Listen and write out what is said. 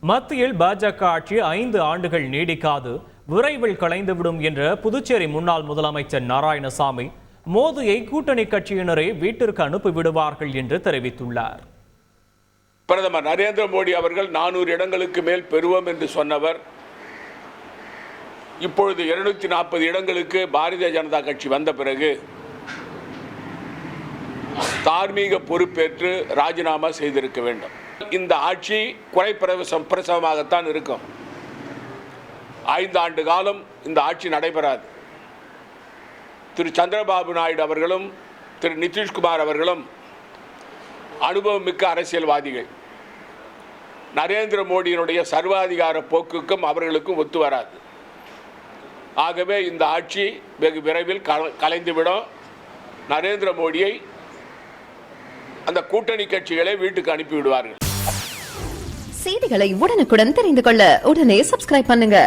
மத்தியில் பாஜக ஆட்சி 5 ஆண்டுகள் நீடிக்காது, விரைவில் கலைந்துவிடும் என்ற புதுச்சேரி முன்னாள் முதலமைச்சர் நாராயணசாமி மோடியை கூட்டணி கட்சியினரை வீட்டிற்கு அனுப்பிவிடுவார்கள் என்று தெரிவித்துள்ளார். பிரதமர் நரேந்திர மோடி அவர்கள் 400 இடங்களுக்கு மேல் பெறுவோம் என்று சொன்னவர் இப்பொழுது 240 இடங்களுக்கு பாரதிய ஜனதா கட்சி வந்த பிறகு தார்மீக பொறுப்பேற்று ராஜினாமா செய்திருக்க வேண்டும். இந்த ஆட்சி குறைப்பிரசவமாகத்தான் இருக்கும். 5 ஆண்டு காலம் இந்த ஆட்சி நடைபெறாது. திரு சந்திரபாபு நாயுடு அவர்களும் திரு நிதிஷ்குமார் அவர்களும் அனுபவம் மிக்க அரசியல்வாதிகள். நரேந்திர மோடியினுடைய சர்வாதிகார போக்குக்கும் அவர்களுக்கும் ஒத்து வராது. ஆகவே இந்த ஆட்சி வெகு விரைவில் கலைந்துவிடும். நரேந்திர மோடியை அந்த கூட்டணி கட்சிகளை வீட்டுக்கு அனுப்பிவிடுவார்கள். செய்திகளை உடனுக்குடன் தெரிந்து கொள்ள உடனே சப்ஸ்கிரைப் பண்ணுங்க.